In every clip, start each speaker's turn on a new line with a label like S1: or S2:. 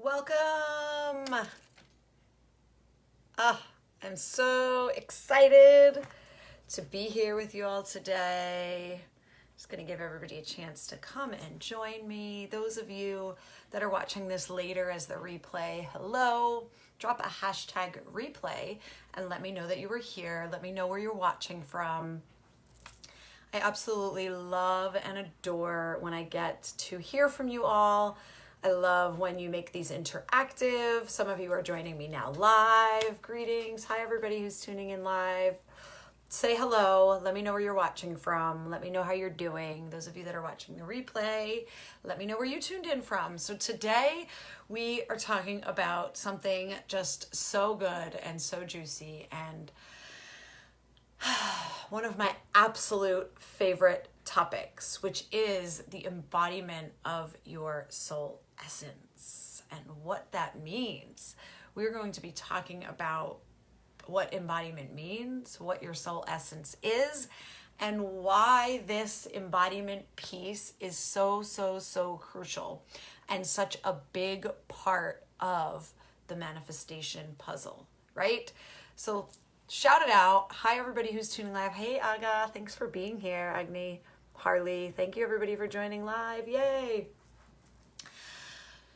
S1: Welcome. I'm so excited to be here with you all today. Just going to give everybody a chance to come and join me. Those of you that are watching this later as the replay, hello. Drop a hashtag replay and let me know that you were here. Let me know where you're watching from. I absolutely love and adore when I get to hear from you all. I love when you make these interactive. Some of you are joining me now live. Greetings. Hi, everybody who's tuning in live. Say hello. Let me know where you're watching from. Let me know how you're doing. Those of you that are watching the replay, let me know where you tuned in from. So today we are talking about something just so good and so juicy and one of my absolute favorite topics, which is the embodiment of your soul essence and what that means. We're going to be talking about what embodiment means, what your soul essence is, and why this embodiment piece is so crucial and such a big part of the manifestation puzzle, right? So shout it out. Hi, everybody who's tuning live. Hey, Aga, thanks for being here. Agni, Harley, thank you, everybody, for joining live. Yay.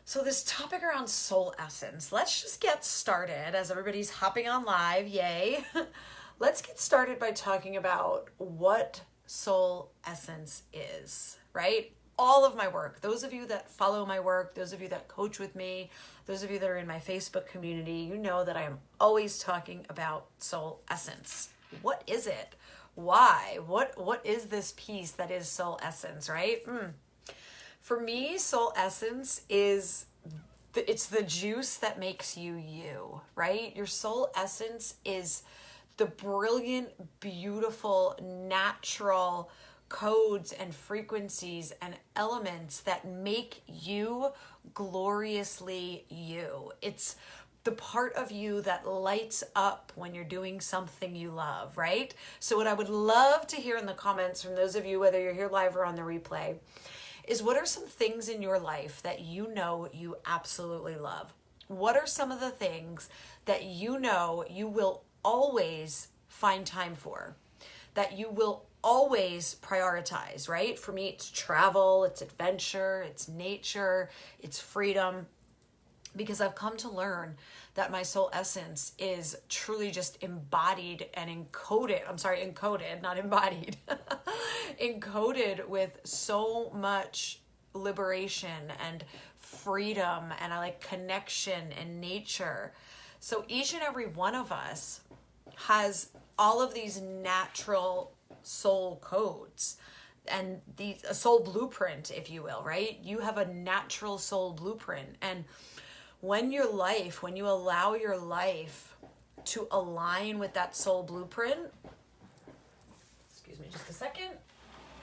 S1: So this topic around soul essence, let's just get started as everybody's hopping on live. Yay. Let's get started by talking about what soul essence is, right? All of my work, those of you that follow my work, those of you that coach with me, those of you that are in my Facebook community, you know that I am always talking about soul essence. What is it? Why? What is this piece that is soul essence, right? For me, soul essence is, it's the juice that makes you you, right? Your soul essence is the brilliant, beautiful, natural codes and frequencies and elements that make you gloriously you. It's the part of you that lights up when you're doing something you love, right? So what I would love to hear in the comments from those of you, whether you're here live or on the replay, is what are some things in your life that you know you absolutely love? What are some of the things that you know you will always find time for, that you will always prioritize, right? For me, it's travel, it's adventure, it's nature, it's freedom, because I've come to learn that my soul essence is truly just embodied and encoded, not embodied, encoded with so much liberation and freedom, and I like connection and nature. So each and every one of us has all of these natural soul codes and a soul blueprint, if you will, right? You have a natural soul blueprint. And when you allow your life to align with that soul blueprint, excuse me just a second,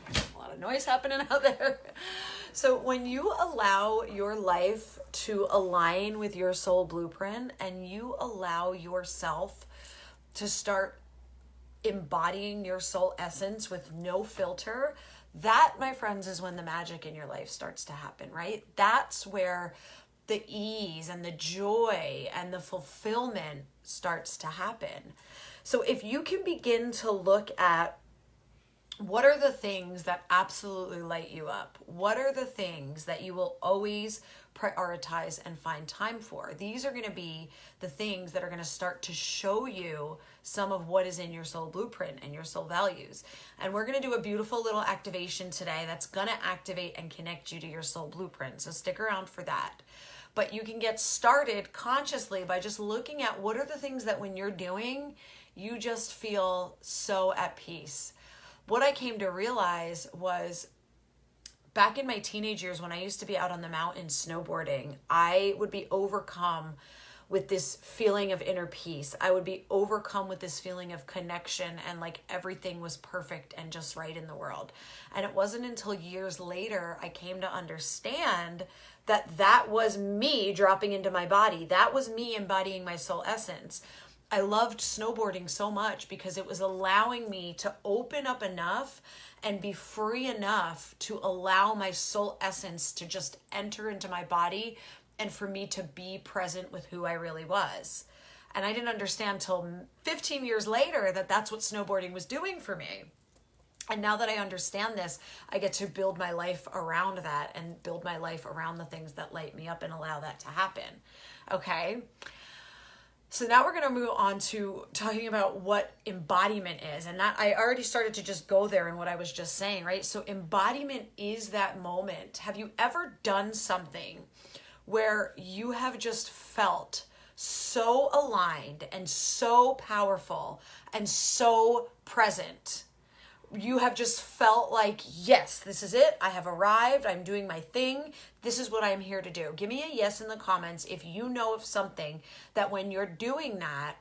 S1: a lot of noise happening out there. So when you allow your life to align with your soul blueprint and you allow yourself to start embodying your soul essence with no filter, that, my friends, is when the magic in your life starts to happen, right? That's where the ease and the joy and the fulfillment starts to happen. So if you can begin to look at what are the things that absolutely light you up, what are the things that you will always prioritize and find time for, these are going to be the things that are going to start to show you some of what is in your soul blueprint and your soul values. And we're going to do a beautiful little activation today that's going to activate and connect you to your soul blueprint. So stick around for that. But you can get started consciously by just looking at what are the things that when you're doing, you just feel so at peace. What I came to realize was back in my teenage years when I used to be out on the mountain snowboarding, I would be overcome with this feeling of inner peace. I would be overcome with this feeling of connection and like everything was perfect and just right in the world. And it wasn't until years later I came to understand that that was me dropping into my body. That was me embodying my soul essence. I loved snowboarding so much because it was allowing me to open up enough and be free enough to allow my soul essence to just enter into my body and for me to be present with who I really was. And I didn't understand till 15 years later that that's what snowboarding was doing for me. And now that I understand this, I get to build my life around that and build my life around the things that light me up and allow that to happen. Okay? So now we're going to move on to talking about what embodiment is. And that I already started to just go there in what I was just saying, right? So embodiment is that moment. Have you ever done something where you have just felt so aligned and so powerful and so present? You have just felt like, yes, this is it. I have arrived. I'm doing my thing. This is what I'm here to do. Give me a yes in the comments if you know of something that when you're doing that,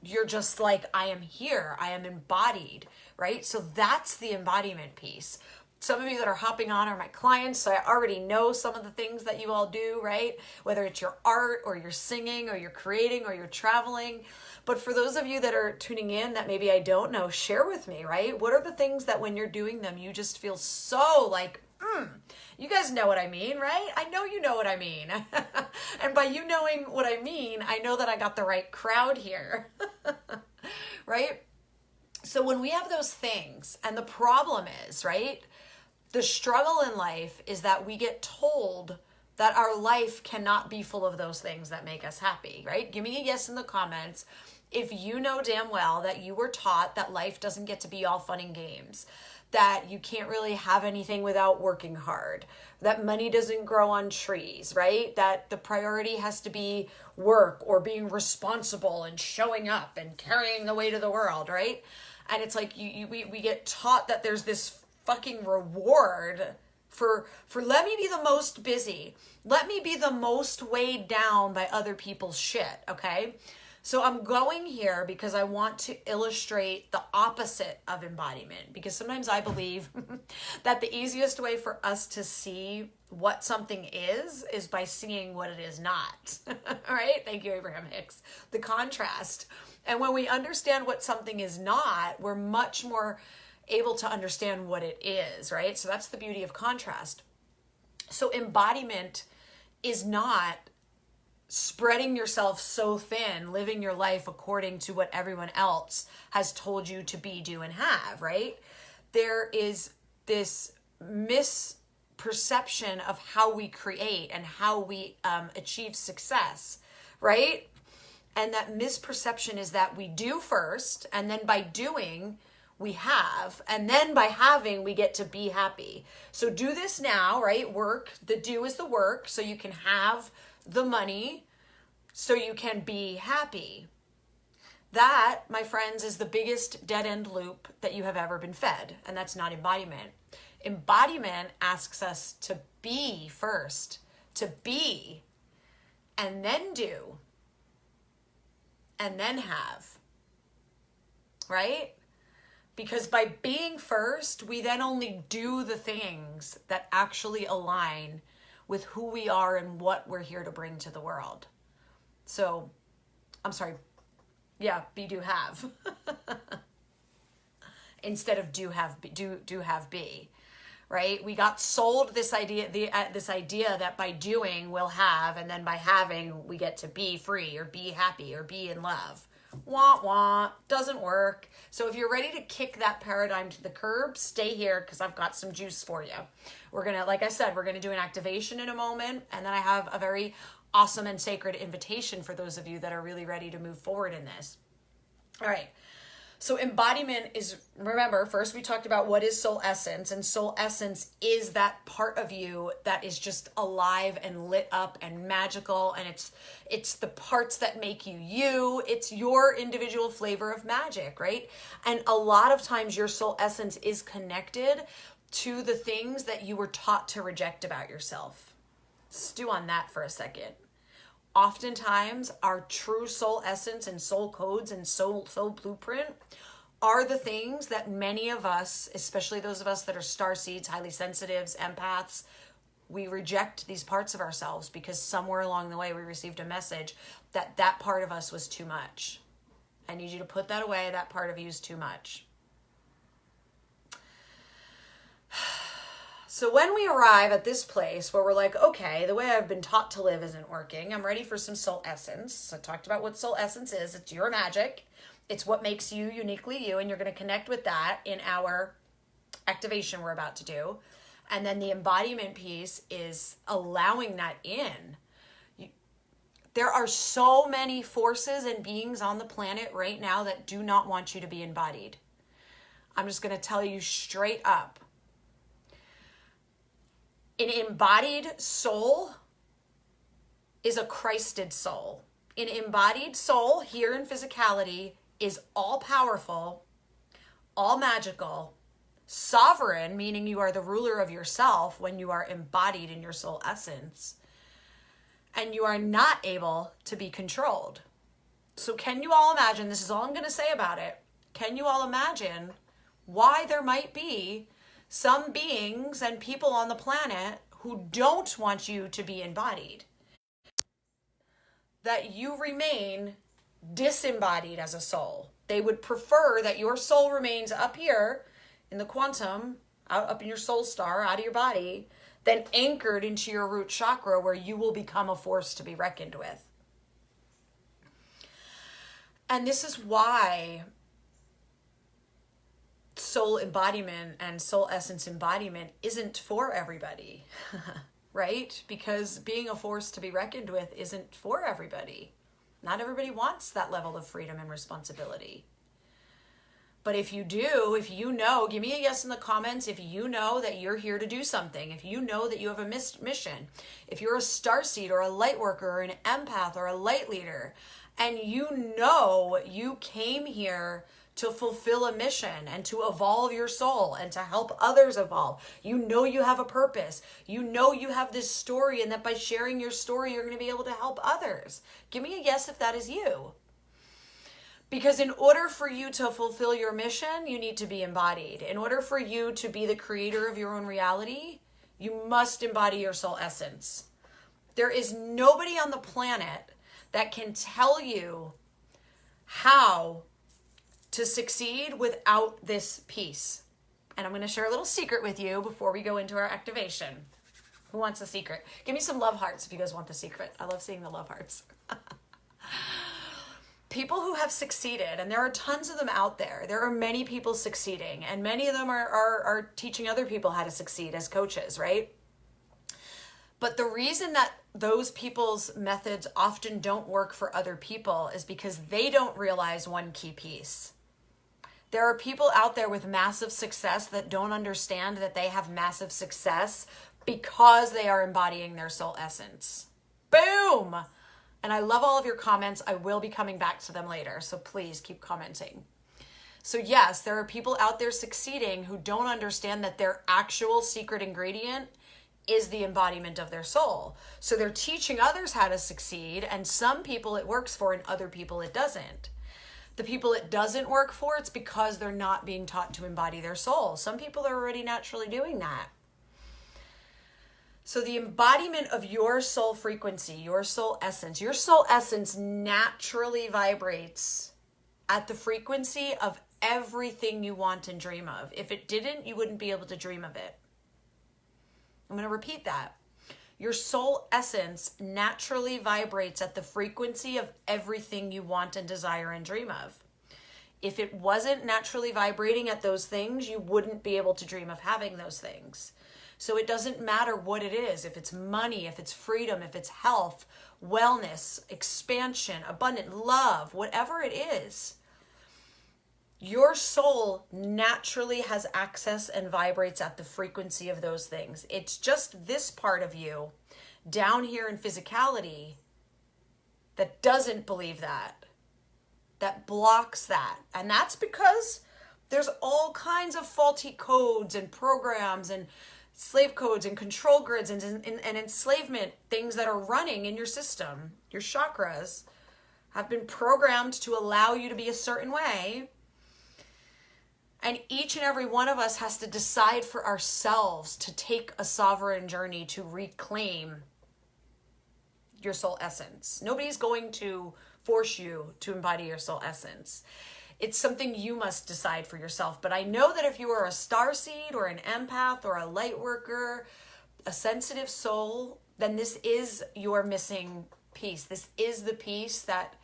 S1: you're just like, I am here. I am embodied, right? So that's the embodiment piece. Some of you that are hopping on are my clients, so I already know some of the things that you all do, right? Whether it's your art or you're singing or you're creating or you're traveling. But for those of you that are tuning in that maybe I don't know, share with me, right? What are the things that when you're doing them, you just feel so like, you guys know what I mean, right? I know you know what I mean. And by you knowing what I mean, I know that I got the right crowd here, right? So when we have those things, and the problem is, right? The struggle in life is that we get told that our life cannot be full of those things that make us happy, right? Give me a yes in the comments if you know damn well that you were taught that life doesn't get to be all fun and games, that you can't really have anything without working hard, that money doesn't grow on trees, right? That the priority has to be work or being responsible and showing up and carrying the weight of the world, right? And it's like we get taught that there's this fucking reward for let me be the most busy. Let me be the most weighed down by other people's shit, okay? So I'm going here because I want to illustrate the opposite of embodiment, because sometimes I believe that the easiest way for us to see what something is by seeing what it is not. All right? Thank you, Abraham Hicks. The contrast. And when we understand what something is not, we're much more able to understand what it is, right? So that's the beauty of contrast. So embodiment is not spreading yourself so thin, living your life according to what everyone else has told you to be, do, and have, right? There is this misperception of how we create and how we achieve success, right? And that misperception is that we do first, and then by doing, we have, and then by having, we get to be happy. So do this now, right? Work, the do is the work, so you can have the money, so you can be happy. That, my friends, is the biggest dead-end loop that you have ever been fed, and that's not embodiment. Embodiment asks us to be first, to be, and then do, and then have, right? Because by being first, we then only do the things that actually align with who we are and what we're here to bring to the world. So, I'm sorry. Yeah, be, do, have. Instead of do, have, be. Right? We got sold this idea, this idea that by doing we'll have, and then by having we get to be free or be happy or be in love. Wah, wah, doesn't work. So if you're ready to kick that paradigm to the curb, stay here because I've got some juice for you. We're going to, like I said, we're going to do an activation in a moment. And then I have a very awesome and sacred invitation for those of you that are really ready to move forward in this. All right. So embodiment is, remember, first we talked about what is soul essence, and soul essence is that part of you that is just alive and lit up and magical, and it's the parts that make you you. It's your individual flavor of magic, right? And a lot of times your soul essence is connected to the things that you were taught to reject about yourself. Stew on that for a second. Oftentimes, our true soul essence and soul codes and soul blueprint are the things that many of us, especially those of us that are starseeds, highly sensitives, empaths, we reject these parts of ourselves because somewhere along the way we received a message that that part of us was too much. I need you to put that away. That part of you is too much. So when we arrive at this place where we're like, okay, the way I've been taught to live isn't working. I'm ready for some soul essence. I talked about what soul essence is. It's your magic. It's what makes you uniquely you. And you're going to connect with that in our activation we're about to do. And then the embodiment piece is allowing that in. There are so many forces and beings on the planet right now that do not want you to be embodied. I'm just going to tell you straight up. An embodied soul is a Christed soul. An embodied soul here in physicality is all powerful, all magical, sovereign, meaning you are the ruler of yourself when you are embodied in your soul essence, and you are not able to be controlled. So can you all imagine, this is all I'm going to say about it, can you all imagine why there might be some beings and people on the planet who don't want you to be embodied? That you remain disembodied as a soul. They would prefer that your soul remains up here in the quantum, up in your soul star, out of your body, than anchored into your root chakra where you will become a force to be reckoned with. And this is why soul embodiment and soul essence embodiment isn't for everybody, right? Because being a force to be reckoned with isn't for everybody. Not everybody wants that level of freedom and responsibility. But if you do, if you know, give me a yes in the comments if you know that you're here to do something, if you know that you have a mission, if you're a starseed or a light worker or an empath or a light leader, and you know you came here to fulfill a mission and to evolve your soul and to help others evolve. You know you have a purpose. You know you have this story, and that by sharing your story, you're going to be able to help others. Give me a yes if that is you. Because in order for you to fulfill your mission, you need to be embodied. In order for you to be the creator of your own reality, you must embody your soul essence. There is nobody on the planet that can tell you how to succeed without this piece. And I'm going to share a little secret with you before we go into our activation. Who wants a secret? Give me some love hearts if you guys want the secret. I love seeing the love hearts. People who have succeeded, and there are tons of them out there. There are many people succeeding, and many of them are teaching other people how to succeed as coaches, right? But the reason that those people's methods often don't work for other people is because they don't realize one key piece. There are people out there with massive success that don't understand that they have massive success because they are embodying their soul essence. Boom! And I love all of your comments. I will be coming back to them later, so please keep commenting. So yes, there are people out there succeeding who don't understand that their actual secret ingredient is the embodiment of their soul. So they're teaching others how to succeed, and some people it works for and other people it doesn't. The people it doesn't work for, it's because they're not being taught to embody their soul. Some people are already naturally doing that. So the embodiment of your soul frequency, your soul essence naturally vibrates at the frequency of everything you want and dream of. If it didn't, you wouldn't be able to dream of it. I'm going to repeat that. Your soul essence naturally vibrates at the frequency of everything you want and desire and dream of. If it wasn't naturally vibrating at those things, you wouldn't be able to dream of having those things. So it doesn't matter what it is, if it's money, if it's freedom, if it's health, wellness, expansion, abundant love, whatever it is. Your soul naturally has access and vibrates at the frequency of those things. It's just this part of you down here in physicality that doesn't believe that blocks that. And that's because there's all kinds of faulty codes and programs and slave codes and control grids and enslavement things that are running in your system. Your chakras have been programmed to allow you to be a certain way. And each and every one of us has to decide for ourselves to take a sovereign journey to reclaim your soul essence. Nobody's going to force you to embody your soul essence. It's something you must decide for yourself. But I know that if you are a starseed or an empath or a light worker, a sensitive soul, then this is your missing piece. This is the piece that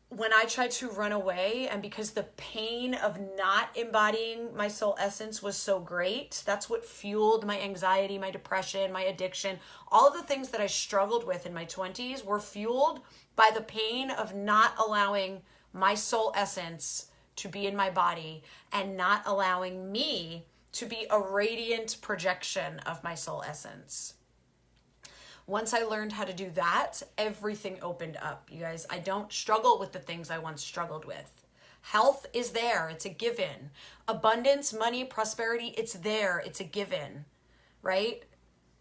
S1: when I tried to run away, and because the pain of not embodying my soul essence was so great, that's what fueled my anxiety, my depression, my addiction. All of the things that I struggled with in my 20s were fueled by the pain of not allowing my soul essence to be in my body and not allowing me to be a radiant projection of my soul essence. Once I learned how to do that, everything opened up, you guys. I don't struggle with the things I once struggled with. Health is there. It's a given. Abundance, money, prosperity, it's there. It's a given, right?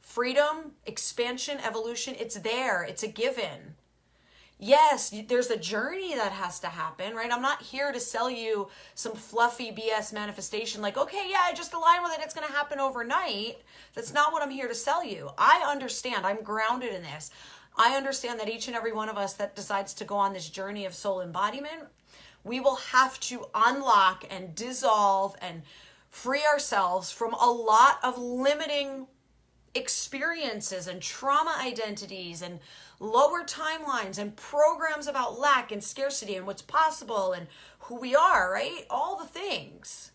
S1: Freedom, expansion, evolution, it's there. It's a given. Yes, there's a journey that has to happen, right? I'm not here to sell you some fluffy BS manifestation like, okay, yeah, just align with it. It's going to happen overnight. That's not what I'm here to sell you. I understand. I'm grounded in this. I understand that each and every one of us that decides to go on this journey of soul embodiment, we will have to unlock and dissolve and free ourselves from a lot of limiting experiences and trauma identities and lower timelines and programs about lack and scarcity and what's possible and who we are, right? All the things,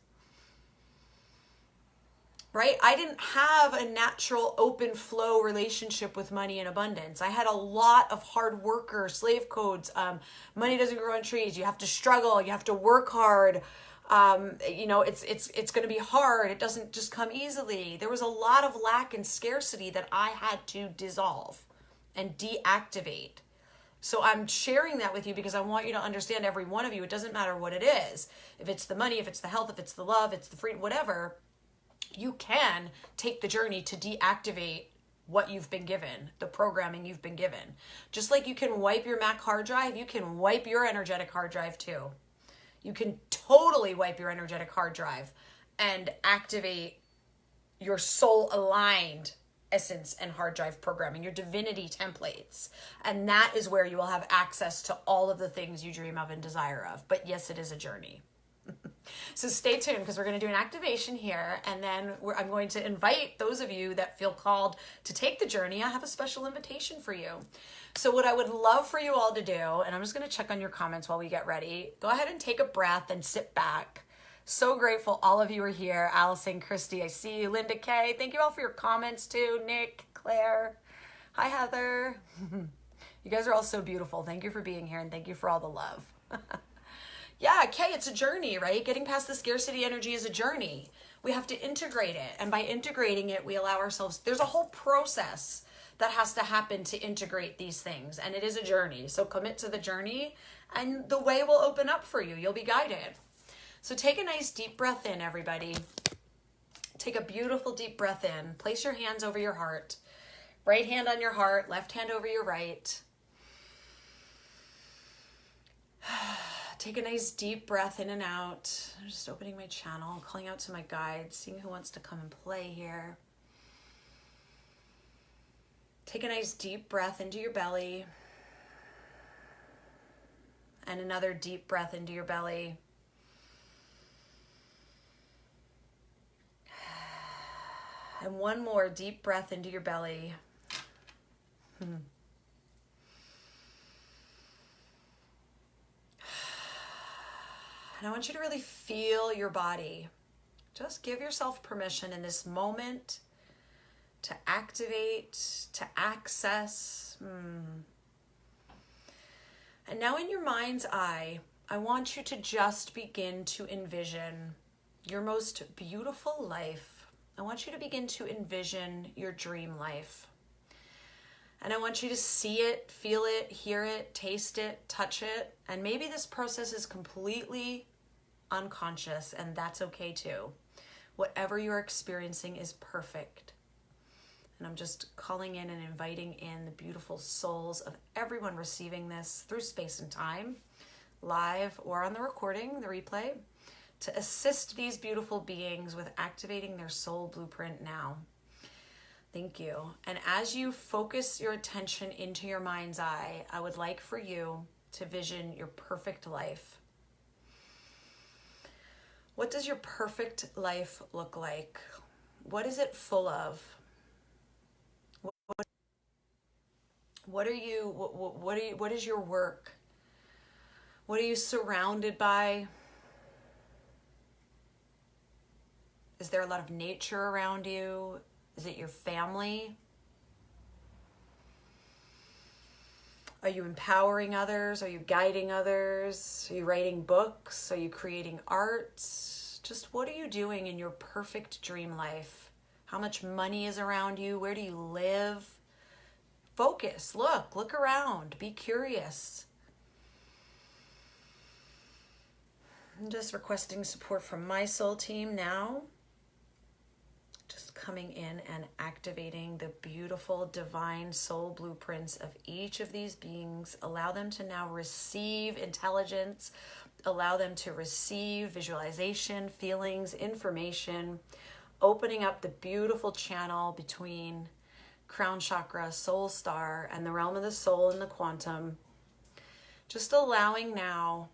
S1: right? I didn't have a natural open flow relationship with money and abundance. I had a lot of hard worker, slave codes. Money doesn't grow on trees. You have to struggle. You have to work hard. It's going to be hard. It doesn't just come easily. There was a lot of lack and scarcity that I had to dissolve and deactivate. So I'm sharing that with you because I want you to understand, every one of you, it doesn't matter what it is. If it's the money, if it's the health, if it's the love, it's the freedom, whatever, you can take the journey to deactivate what you've been given, the programming you've been given. Just like you can wipe your Mac hard drive, you can wipe your energetic hard drive too. You can totally wipe your energetic hard drive and activate your soul aligned essence and hard drive programming, your divinity templates. And that is where you will have access to all of the things you dream of and desire of. But yes, it is a journey. So stay tuned, because we're going to do an activation here, and then I'm going to invite those of you that feel called to take the journey. I have a special invitation for you. So what I would love for you all to do, and I'm just going to check on your comments while we get ready. Go ahead and take a breath and sit back. So grateful all of you are here. Allison, Christy, I see you. Linda K, thank you all for your comments too. Nick, Claire, hi Heather. You guys are all so beautiful. Thank you for being here, and thank you for all the love. Yeah, Kay, it's a journey, right? Getting past the scarcity energy is a journey. We have to integrate it. And by integrating it, we allow ourselves, there's a whole process that has to happen to integrate these things. And it is a journey. So commit to the journey and the way will open up for you. You'll be guided. So take a nice deep breath in, everybody. Take a beautiful deep breath in. Place your hands over your heart. Right hand on your heart, left hand over your right. Take a nice deep breath in and out. I'm just opening my channel, calling out to my guides, seeing who wants to come and play here. Take a nice deep breath into your belly. And another deep breath into your belly. And one more deep breath into your belly. And I want you to really feel your body. Just give yourself permission in this moment to activate, to access. And now in your mind's eye, I want you to just begin to envision your most beautiful life. I want you to begin to envision your dream life. And I want you to see it, feel it, hear it, taste it, touch it. And maybe this process is completely unconscious, and that's okay too. Whatever you're experiencing is perfect. And I'm just calling in and inviting in the beautiful souls of everyone receiving this through space and time, live or on the recording, the replay, to assist these beautiful beings with activating their soul blueprint now. Thank you. And as you focus your attention into your mind's eye, I would like for you to vision your perfect life. What does your perfect life look like? What is it full of? What is your work? What are you surrounded by? Is there a lot of nature around you? Is it your family? Are you empowering others? Are you guiding others? Are you writing books? Are you creating art? Just what are you doing in your perfect dream life? How much money is around you? Where do you live? Focus, look around, be curious. I'm just requesting support from my soul team now. Just coming in and activating the beautiful divine soul blueprints of each of these beings. Allow them to now receive intelligence. Allow them to receive visualization, feelings, information. Opening up the beautiful channel between crown chakra, soul star, and the realm of the soul and the quantum. Just allowing now,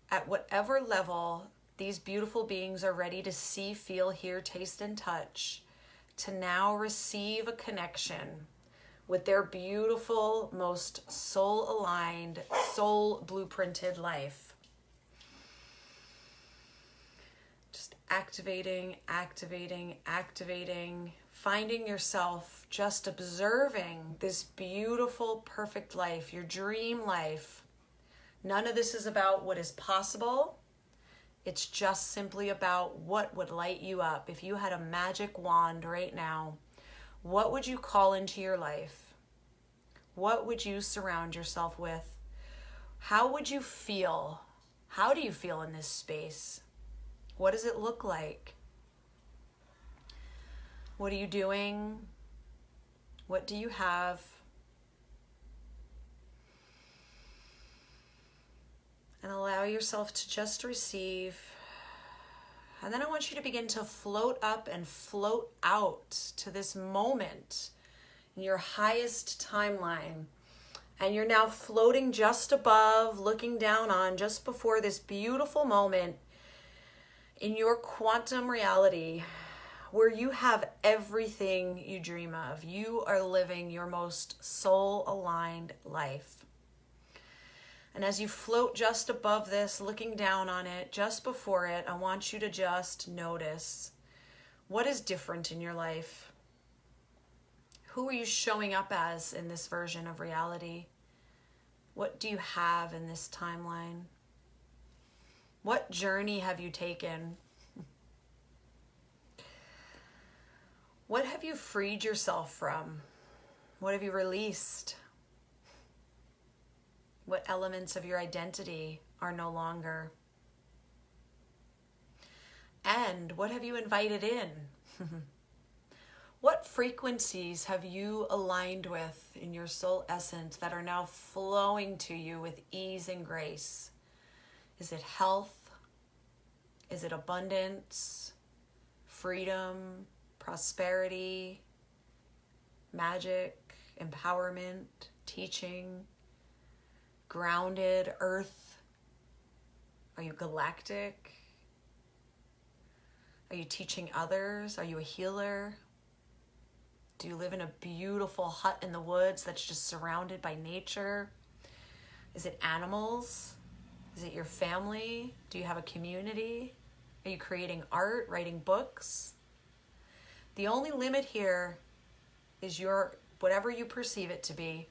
S1: at whatever level these beautiful beings are ready to see, feel, hear, taste, and touch, to now receive a connection with their beautiful, most soul-aligned, soul-blueprinted life. Just activating, finding yourself just observing this beautiful, perfect life, your dream life. None of this is about what is possible. It's just simply about what would light you up. If you had a magic wand right now, what would you call into your life? What would you surround yourself with? How would you feel? How do you feel in this space? What does it look like? What are you doing? What do you have? And allow yourself to just receive. And then I want you to begin to float up and float out to this moment in your highest timeline. And you're now floating just above, looking down on, just before this beautiful moment in your quantum reality, where you have everything you dream of. You are living your most soul-aligned life. And as you float just above this, looking down on it, just before it, I want you to just notice what is different in your life. Who are you showing up as in this version of reality? What do you have in this timeline? What journey have you taken? What have you freed yourself from? What have you released? What elements of your identity are no longer? And what have you invited in? What frequencies have you aligned with in your soul essence that are now flowing to you with ease and grace? Is it health? Is it abundance, freedom, prosperity, magic, empowerment, teaching, grounded, earth? Are you galactic? Are you teaching others? Are you a healer? Do you live in a beautiful hut in the woods that's just surrounded by nature? Is it animals? Is it your family? Do you have a community? Are you creating art, writing books? The only limit here is whatever you perceive it to be.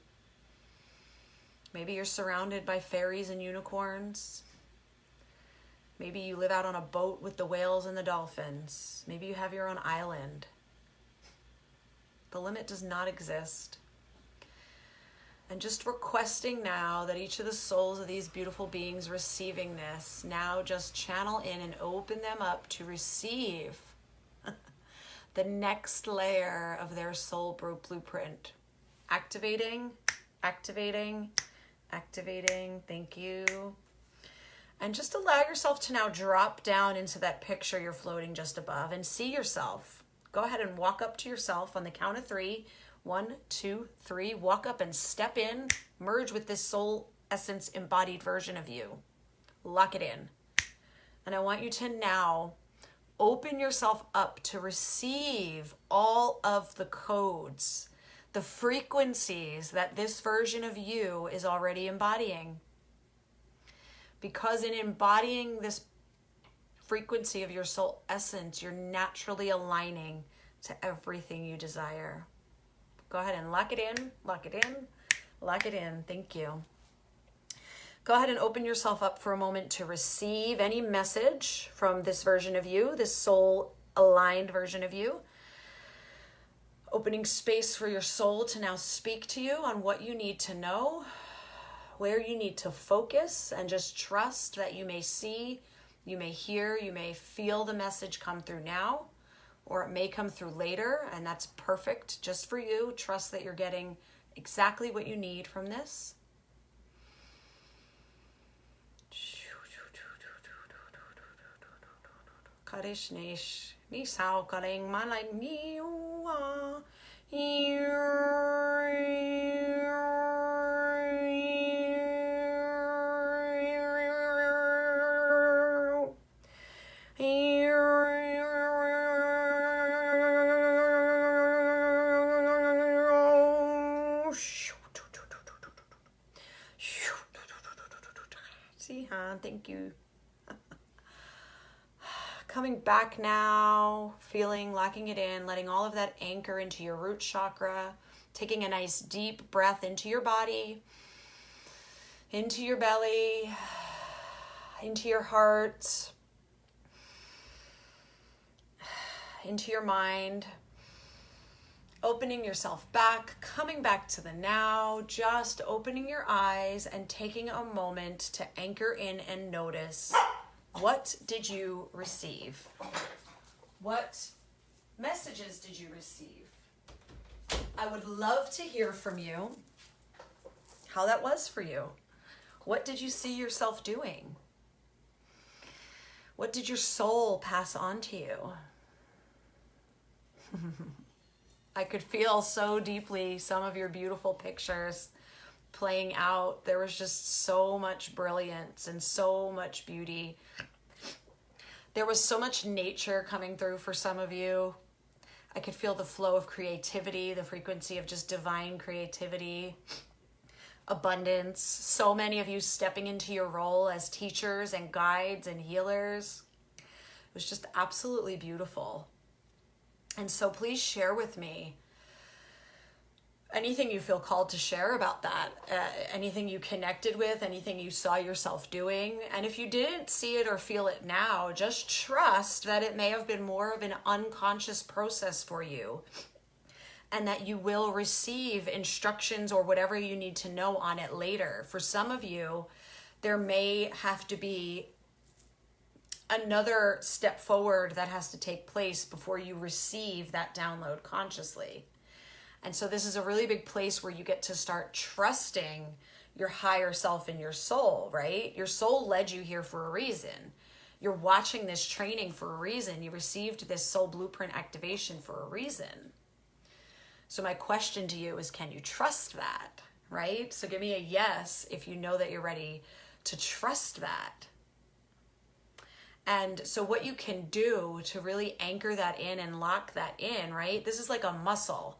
S1: Maybe you're surrounded by fairies and unicorns. Maybe you live out on a boat with the whales and the dolphins. Maybe you have your own island. The limit does not exist. And just requesting now that each of the souls of these beautiful beings receiving this, now just channel in and open them up to receive the next layer of their soul blueprint. Activating. Thank you. And just allow yourself to now drop down into that picture you're floating just above and see yourself. Go ahead and walk up to yourself on the count of 3. 1, 2, 3. Walk up and step in. Merge with this soul essence embodied version of you. Lock it in. And I want you to now open yourself up to receive all of the codes, the frequencies that this version of you is already embodying. Because in embodying this frequency of your soul essence, you're naturally aligning to everything you desire. Go ahead and lock it in, lock it in, lock it in. Thank you. Go ahead and open yourself up for a moment to receive any message from this version of you, this soul aligned version of you. Opening space for your soul to now speak to you on what you need to know, where you need to focus, and just trust that you may see, you may hear, you may feel the message come through now, or it may come through later, and that's perfect just for you. Trust that you're getting exactly what you need from this. Karishnesh, Nisao Karing Malay Miwa. See, thank you. Coming back now, feeling, locking it in, letting all of that anchor into your root chakra, taking a nice deep breath into your body, into your belly, into your heart, into your mind, opening yourself back, coming back to the now, just opening your eyes and taking a moment to anchor in and notice. What did you receive? What messages did you receive? I would love to hear from you how that was for you. What did you see yourself doing? What did your soul pass on to you? I could feel so deeply some of your beautiful pictures playing out. There was just so much brilliance and so much beauty. There was so much nature coming through for some of you. I could feel the flow of creativity, the frequency of just divine creativity, abundance. So many of you stepping into your role as teachers and guides and healers. It was just absolutely beautiful. And so please share with me anything you feel called to share about that, anything you connected with, anything you saw yourself doing. And if you didn't see it or feel it now, just trust that it may have been more of an unconscious process for you, and that you will receive instructions or whatever you need to know on it later. For some of you, there may have to be another step forward that has to take place before you receive that download consciously. And so this is a really big place where you get to start trusting your higher self and your soul, right? Your soul led you here for a reason. You're watching this training for a reason. You received this soul blueprint activation for a reason. So my question to you is, can you trust that, right? So give me a yes if you know that you're ready to trust that. And so what you can do to really anchor that in and lock that in, right? This is like a muscle.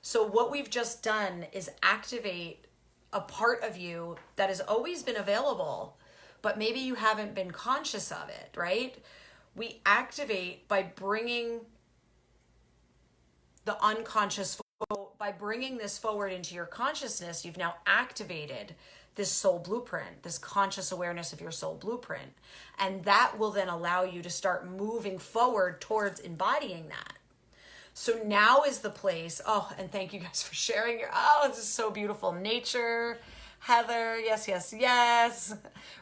S1: So what we've just done is activate a part of you that has always been available, but maybe you haven't been conscious of it, right? We activate by bringing the unconscious, by bringing this forward into your consciousness. You've now activated this soul blueprint, this conscious awareness of your soul blueprint. And that will then allow you to start moving forward towards embodying that. So now is the place. Oh, and thank you guys for sharing your, oh, this is so beautiful. Nature, Heather, yes, yes, yes.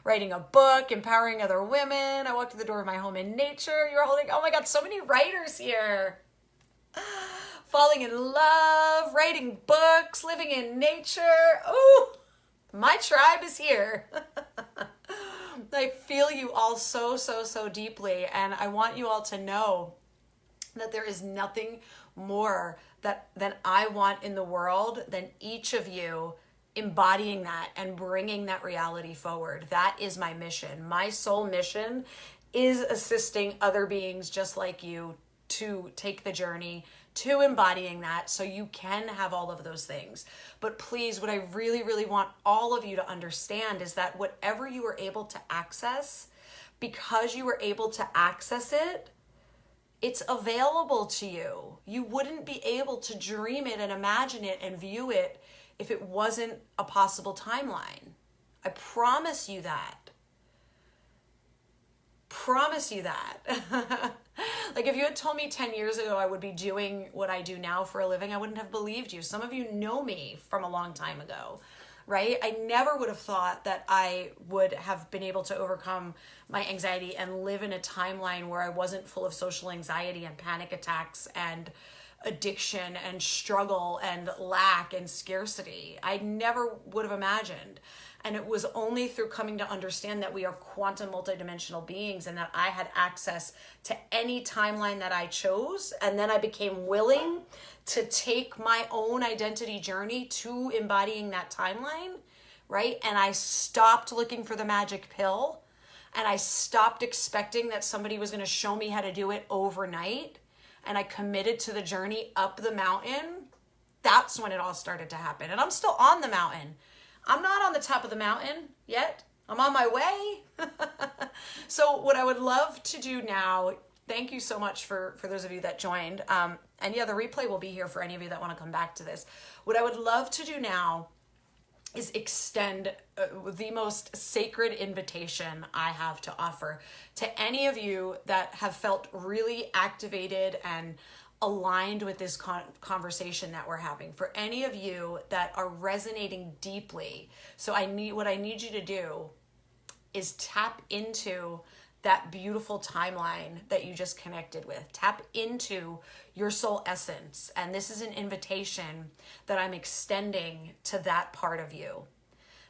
S1: Writing a book, empowering other women. I walked to the door of my home in nature. You're holding, oh my God, so many writers here. Falling in love, writing books, living in nature. Oh, my tribe is here. I feel you all so, so, so deeply. And I want you all to know that there is nothing more than I want in the world than each of you embodying that and bringing that reality forward. That is my mission. My soul mission is assisting other beings just like you to take the journey to embodying that so you can have all of those things. But please, what I really, really want all of you to understand is that whatever you were able to access, because you were able to access it, it's available to you. You wouldn't be able to dream it and imagine it and view it if it wasn't a possible timeline. I promise you that. Promise you that. Like if you had told me 10 years ago I would be doing what I do now for a living, I wouldn't have believed you. Some of you know me from a long time ago, right? I never would have thought that I would have been able to overcome my anxiety and live in a timeline where I wasn't full of social anxiety and panic attacks and addiction and struggle and lack and scarcity. I never would have imagined. And it was only through coming to understand that we are quantum multidimensional beings and that I had access to any timeline that I chose. And then I became willing to take my own identity journey to embodying that timeline, right? And I stopped looking for the magic pill, and I stopped expecting that somebody was going to show me how to do it overnight. And I committed to the journey up the mountain. That's when it all started to happen. And I'm still on the mountain. I'm not on the top of the mountain yet. I'm on my way. So what I would love to do now, thank you so much for those of you that joined. And yeah, the replay will be here for any of you that want to come back to this. What I would love to do now is extend the most sacred invitation I have to offer to any of you that have felt really activated and aligned with this conversation that we're having. For any of you that are resonating deeply, so what I need you to do is tap into that beautiful timeline that you just connected with. Tap into your soul essence. And this is an invitation that I'm extending to that part of you.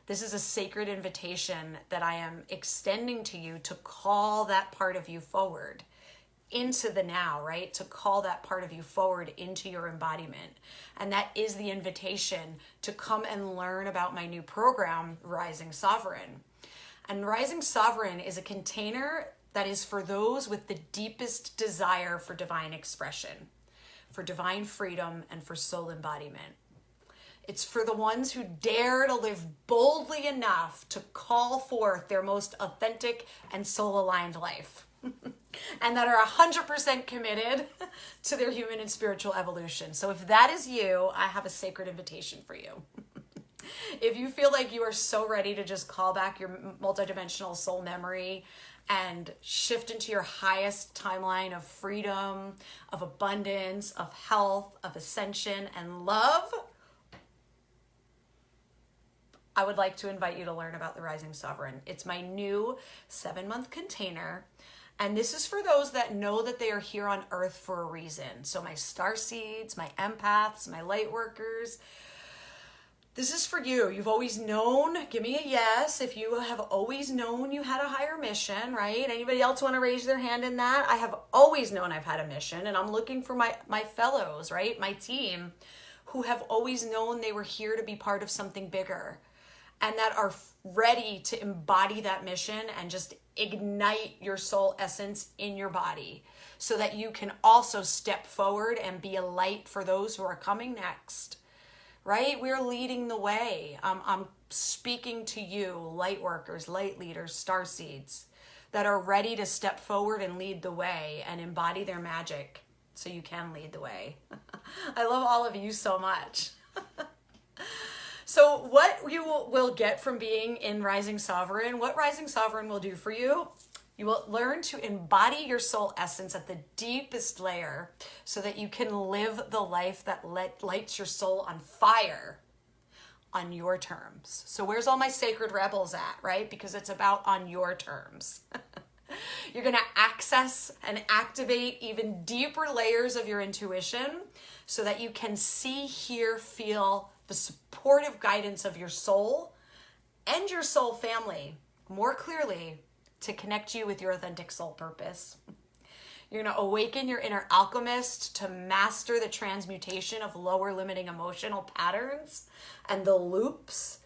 S1: This is a sacred invitation that I am extending to you to call that part of you forward into the now, right? To call that part of you forward into your embodiment. And that is the invitation to come and learn about my new program, Rising Sovereign. And Rising Sovereign is a container that is for those with the deepest desire for divine expression, for divine freedom, and for soul embodiment. It's for the ones who dare to live boldly enough to call forth their most authentic and soul-aligned life. And that are 100% committed to their human and spiritual evolution. So if that is you, I have a sacred invitation for you. If you feel like you are so ready to just call back your multidimensional soul memory and shift into your highest timeline of freedom, of abundance, of health, of ascension, and love, I would like to invite you to learn about the Rising Sovereign. It's my new 7-month container. And this is for those that know that they are here on earth for a reason. So my starseeds, my empaths, my light workers, this is for you. You've always known, give me a yes if you have always known you had a higher mission, right? Anybody else want to raise their hand in that? I have always known I've had a mission, and I'm looking for my fellows, right? My team who have always known they were here to be part of something bigger and that are ready to embody that mission and just ignite your soul essence in your body so that you can also step forward and be a light for those who are coming next, right? We're leading the way. I'm speaking to you, light workers, light leaders, starseeds that are ready to step forward and lead the way and embody their magic so you can lead the way. I love all of you so much. So what you will get from being in Rising Sovereign, what Rising Sovereign will do for you, you will learn to embody your soul essence at the deepest layer so that you can live the life that lights your soul on fire on your terms. So where's all my sacred rebels at, right? Because it's about on your terms. You're going to access and activate even deeper layers of your intuition so that you can see, hear, feel the supportive guidance of your soul and your soul family more clearly to connect you with your authentic soul purpose. You're going to awaken your inner alchemist to master the transmutation of lower limiting emotional patterns and the loops,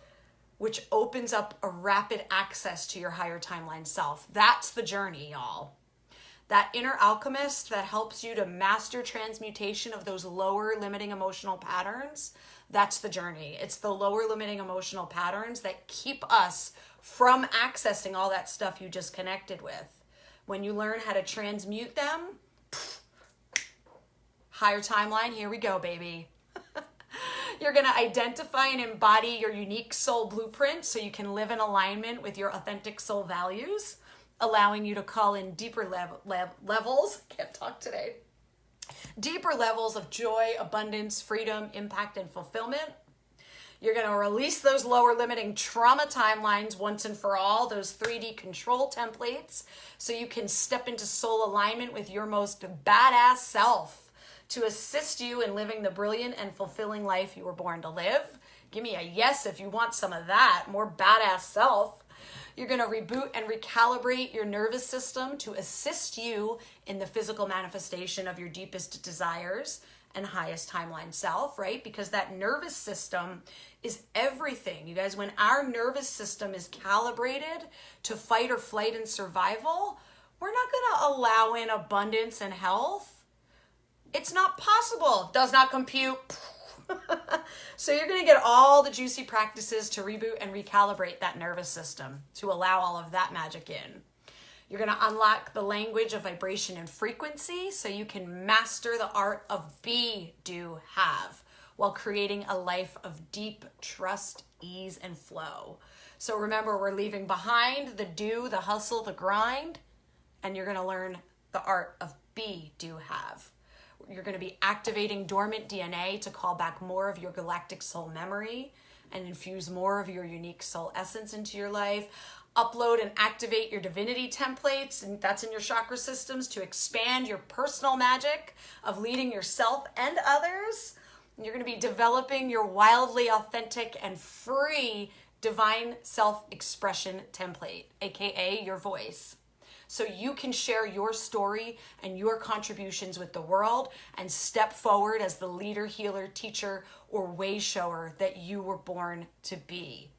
S1: which opens up a rapid access to your higher timeline self. That's the journey, y'all. That inner alchemist that helps you to master transmutation of those lower limiting emotional patterns, that's the journey. It's the lower limiting emotional patterns that keep us from accessing all that stuff you just connected with. When you learn how to transmute them, higher timeline, here we go, baby. You're going to identify and embody your unique soul blueprint so you can live in alignment with your authentic soul values, allowing you to call in deeper levels, can't talk today, deeper levels of joy, abundance, freedom, impact, and fulfillment. You're going to release those lower limiting trauma timelines once and for all, those 3D control templates, so you can step into soul alignment with your most badass self to assist you in living the brilliant and fulfilling life you were born to live. Give me a yes if you want some of that, more badass self. You're going to reboot and recalibrate your nervous system to assist you in the physical manifestation of your deepest desires and highest timeline self, right? Because that nervous system is everything. You guys, when our nervous system is calibrated to fight or flight and survival, we're not going to allow in abundance and health. It's not possible. Does not compute. So you're going to get all the juicy practices to reboot and recalibrate that nervous system to allow all of that magic in. You're going to unlock the language of vibration and frequency so you can master the art of be, do, have while creating a life of deep trust, ease, and flow. So remember, we're leaving behind the do, the hustle, the grind, and you're going to learn the art of be, do, have. You're going to be activating dormant DNA to call back more of your galactic soul memory and infuse more of your unique soul essence into your life. Upload and activate your divinity templates, and that's in your chakra systems, to expand your personal magic of leading yourself and others. And you're going to be developing your wildly authentic and free divine self-expression template, aka your voice, so you can share your story and your contributions with the world and step forward as the leader, healer, teacher, or way shower that you were born to be.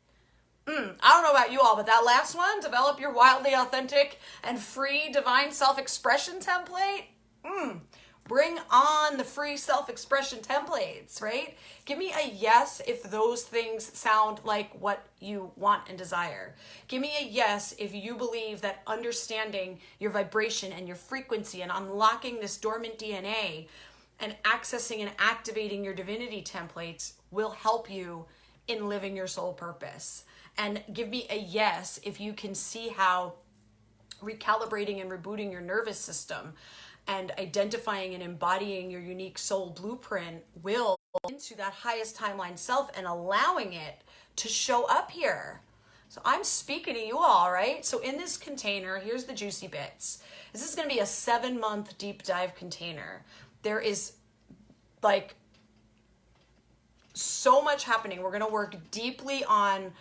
S1: I don't know about you all, but that last one, develop your wildly authentic and free divine self-expression template. Bring on the free self-expression templates, right? Give me a yes if those things sound like what you want and desire. Give me a yes if you believe that understanding your vibration and your frequency and unlocking this dormant DNA and accessing and activating your divinity templates will help you in living your soul purpose. And give me a yes if you can see how recalibrating and rebooting your nervous system and identifying and embodying your unique soul blueprint will into that highest timeline self and allowing it to show up here. So I'm speaking to you all, right? So in this container, here's the juicy bits. This is going to be a 7-month deep dive container. There is like so much happening. We're going to work deeply on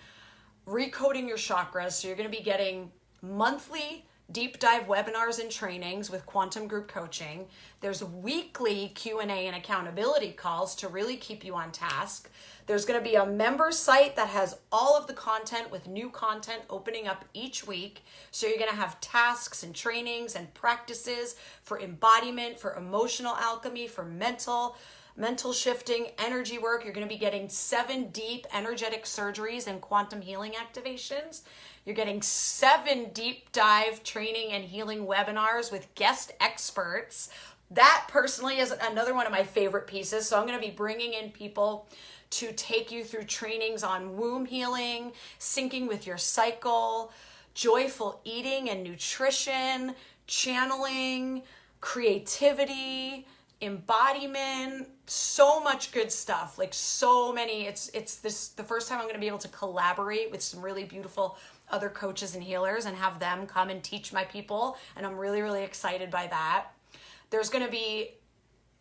S1: recoding your chakras. So you're going to be getting monthly deep dive webinars and trainings with quantum group coaching. There's weekly Q&A and accountability calls to really keep you on task. There's going to be a member site that has all of the content with new content opening up each week. So you're going to have tasks and trainings and practices for embodiment, for emotional alchemy, for mental shifting, energy work. You're going to be getting 7 deep energetic surgeries and quantum healing activations. You're getting 7 deep dive training and healing webinars with guest experts. That personally is another one of my favorite pieces. So I'm going to be bringing in people to take you through trainings on womb healing, syncing with your cycle, joyful eating and nutrition, channeling, creativity, embodiment, so much good stuff, like so many. It's the first time I'm going to be able to collaborate with some really beautiful other coaches and healers and have them come and teach my people, and I'm really, really excited by that. There's going to be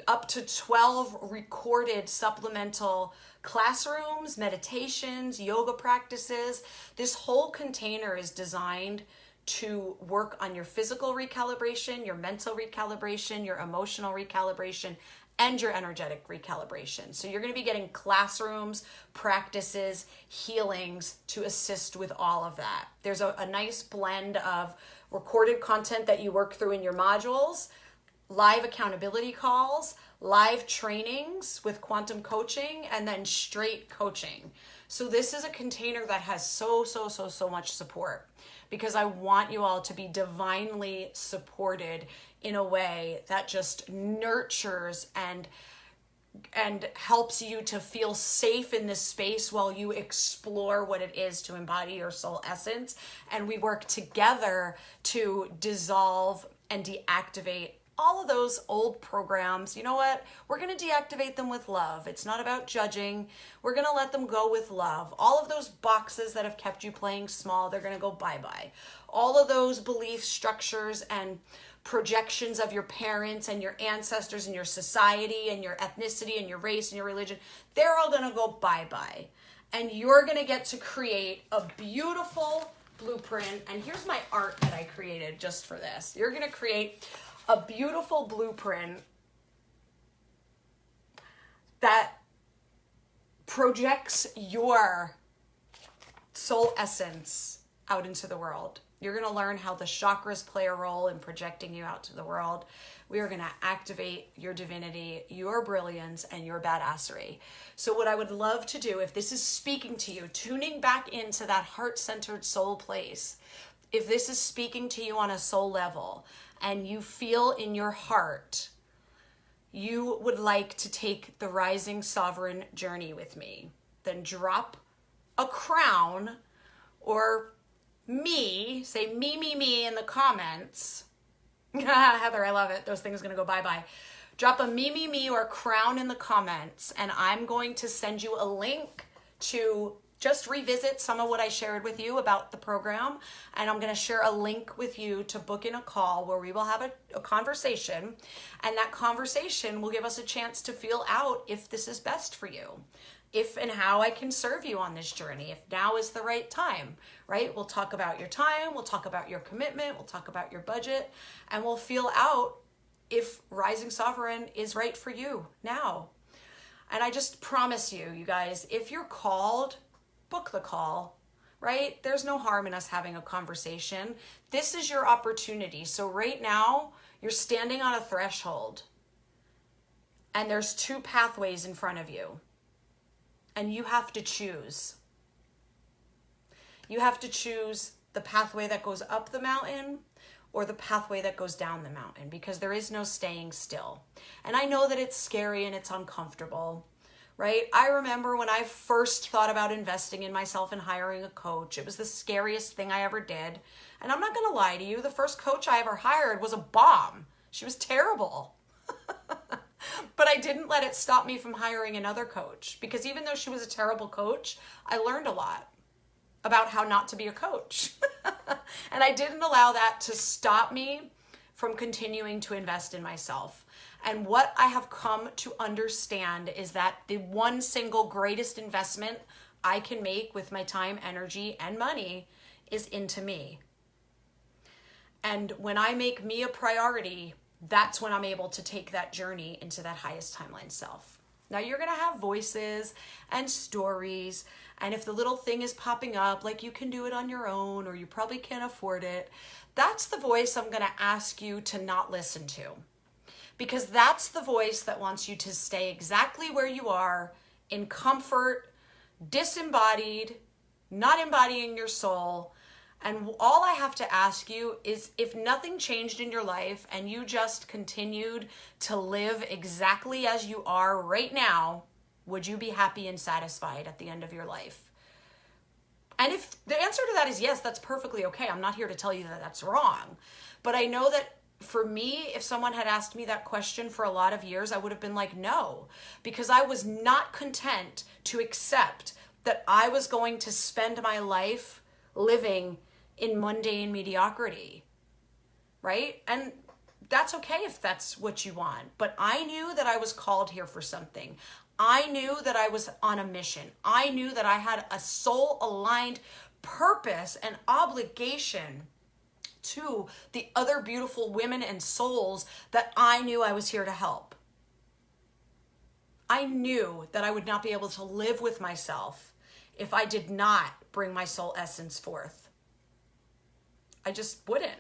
S1: up to 12 recorded supplemental classrooms, meditations, yoga practices. This whole container is designed to work on your physical recalibration, your mental recalibration, your emotional recalibration, and your energetic recalibration. So you're going to be getting classrooms, practices, healings to assist with all of that. There's a nice blend of recorded content that you work through in your modules, live accountability calls, live trainings with quantum coaching, and then straight coaching. So this is a container that has so much support, because I want you all to be divinely supported in a way that just nurtures and helps you to feel safe in this space while you explore what it is to embody your soul essence. And we work together to dissolve and deactivate all of those old programs. You know what? We're going to deactivate them with love. It's not about judging. We're going to let them go with love. All of those boxes that have kept you playing small, they're going to go bye-bye. All of those belief structures and projections of your parents and your ancestors and your society and your ethnicity and your race and your religion, they're all going to go bye-bye. And you're going to get to create a beautiful blueprint. And here's my art that I created just for this. You're going to create a beautiful blueprint that projects your soul essence out into the world. You're going to learn how the chakras play a role in projecting you out to the world. We are going to activate your divinity, your brilliance, and your badassery. So what I would love to do, if this is speaking to you, tuning back into that heart-centered soul place, if this is speaking to you on a soul level, and you feel in your heart you would like to take the Rising Sovereign journey with me, then drop a crown or say me in the comments. Heather, I love it. Those things are going to go bye-bye. Drop a me or crown in the comments, and I'm going to send you a link to just revisit some of what I shared with you about the program. And I'm going to share a link with you to book in a call where we will have a conversation. And that conversation will give us a chance to feel out if this is best for you, if and how I can serve you on this journey, if now is the right time, right? We'll talk about your time, we'll talk about your commitment, we'll talk about your budget, and we'll feel out if Rising Sovereign is right for you now. And I just promise you, you guys, if you're called, book the call, right? There's no harm in us having a conversation. This is your opportunity. So right now, you're standing on a threshold, and there's two pathways in front of you. And you have to choose. You have to choose the pathway that goes up the mountain or the pathway that goes down the mountain, because there is no staying still. And I know that it's scary and it's uncomfortable, right? I remember when I first thought about investing in myself and hiring a coach, it was the scariest thing I ever did. And I'm not going to lie to you, the first coach I ever hired was a bomb. She was terrible. But I didn't let it stop me from hiring another coach, because even though she was a terrible coach, I learned a lot about how not to be a coach. And I didn't allow that to stop me from continuing to invest in myself. And what I have come to understand is that the one single greatest investment I can make with my time, energy, and money is into me. And when I make me a priority, that's when I'm able to take that journey into that highest timeline self. Now you're going to have voices and stories. And if the little thing is popping up, like you can do it on your own, or you probably can't afford it, that's the voice I'm going to ask you to not listen to. Because that's the voice that wants you to stay exactly where you are, in comfort, disembodied, not embodying your soul. And all I have to ask you is, if nothing changed in your life and you just continued to live exactly as you are right now, would you be happy and satisfied at the end of your life? And if the answer to that is yes, that's perfectly okay. I'm not here to tell you that that's wrong. But I know that for me, if someone had asked me that question for a lot of years, I would have been like, no, because I was not content to accept that I was going to spend my life living in mundane mediocrity, right? And that's okay if that's what you want. But I knew that I was called here for something. I knew that I was on a mission. I knew that I had a soul-aligned purpose and obligation to the other beautiful women and souls that I knew I was here to help. I knew that I would not be able to live with myself if I did not bring my soul essence forth. I just wouldn't.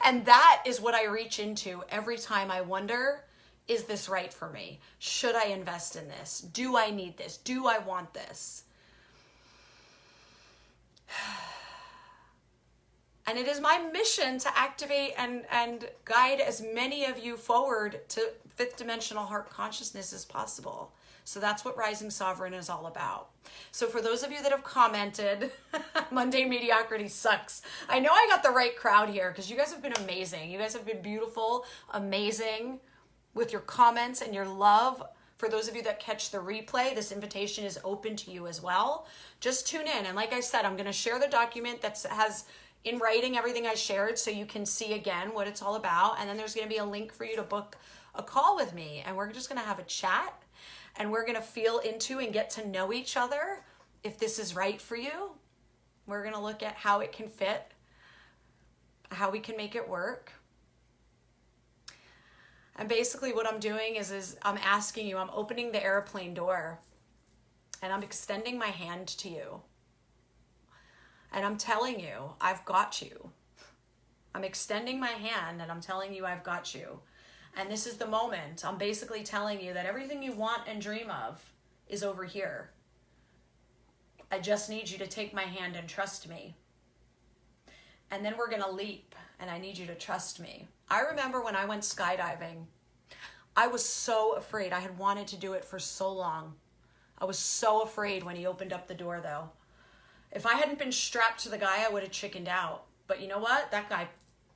S1: And that is what I reach into every time I wonder, is this right for me? Should I invest in this? Do I need this? Do I want this? And it is my mission to activate and guide as many of you forward to fifth dimensional heart consciousness as possible. So that's what Rising Sovereign is all about. So for those of you that have commented, Monday mediocrity sucks. I know I got the right crowd here because you guys have been amazing. You guys have been beautiful, amazing with your comments and your love. For those of you that catch the replay, this invitation is open to you as well. Just tune in. And like I said, I'm going to share the document that has in writing everything I shared so you can see again what it's all about. And then there's going to be a link for you to book a call with me. And we're just going to have a chat. And we're going to feel into and get to know each other. If this is right for you, we're going to look at how it can fit, how we can make it work. And basically what I'm doing is I'm asking you, I'm opening the airplane door and I'm extending my hand to you. And I'm telling you, I've got you. I'm extending my hand and I'm telling you, I've got you. And this is the moment. I'm basically telling you that everything you want and dream of is over here. I just need you to take my hand and trust me. And then we're going to leap, and I need you to trust me. I remember when I went skydiving, I was so afraid. I had wanted to do it for so long. I was so afraid when he opened up the door, though. If I hadn't been strapped to the guy, I would have chickened out. But you know what? That guy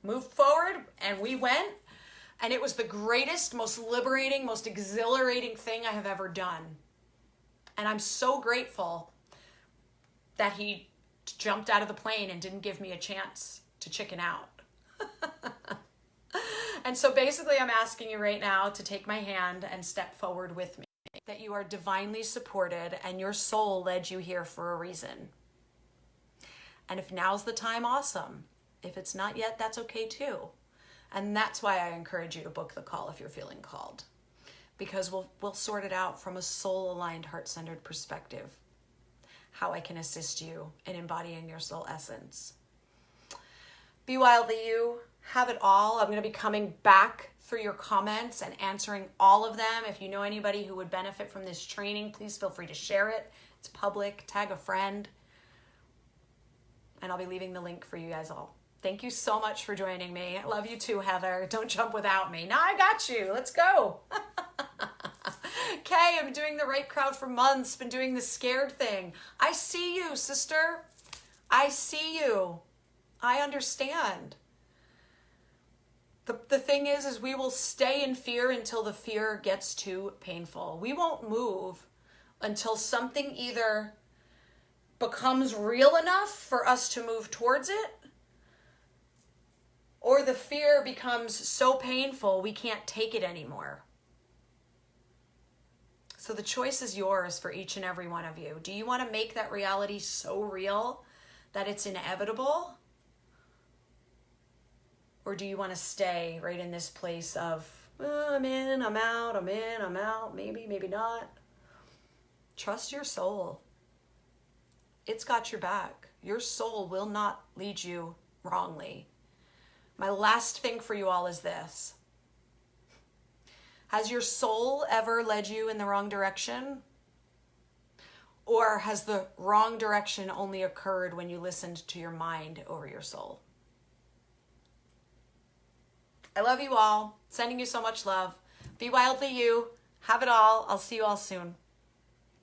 S1: moved forward, and we went. And it was the greatest, most liberating, most exhilarating thing I have ever done. And I'm so grateful that he jumped out of the plane and didn't give me a chance to chicken out. And so basically I'm asking you right now to take my hand and step forward with me. That you are divinely supported and your soul led you here for a reason. And if now's the time, awesome. If it's not yet, that's okay too. And that's why I encourage you to book the call if you're feeling called. Because we'll sort it out from a soul-aligned, heart-centered perspective. How I can assist you in embodying your soul essence. Be wildly you. Have it all. I'm going to be coming back through your comments and answering all of them. If you know anybody who would benefit from this training, please feel free to share it. It's public. Tag a friend. And I'll be leaving the link for you guys all. Thank you so much for joining me. I love you too, Heather. Don't jump without me. Now I got you. Let's go. Okay, I've been doing the right crowd for months. Been doing the scared thing. I see you, sister. I see you. I understand. The thing is we will stay in fear until the fear gets too painful. We won't move until something either becomes real enough for us to move towards it, or the fear becomes so painful we can't take it anymore. So the choice is yours for each and every one of you. Do you want to make that reality so real that it's inevitable? Or do you want to stay right in this place of, I'm in, I'm out, I'm in, I'm out, maybe, maybe not? Trust your soul. It's got your back. Your soul will not lead you wrongly. My last thing for you all is this. Has your soul ever led you in the wrong direction? Or has the wrong direction only occurred when you listened to your mind over your soul? I love you all. Sending you so much love. Be wildly you. Have it all. I'll see you all soon.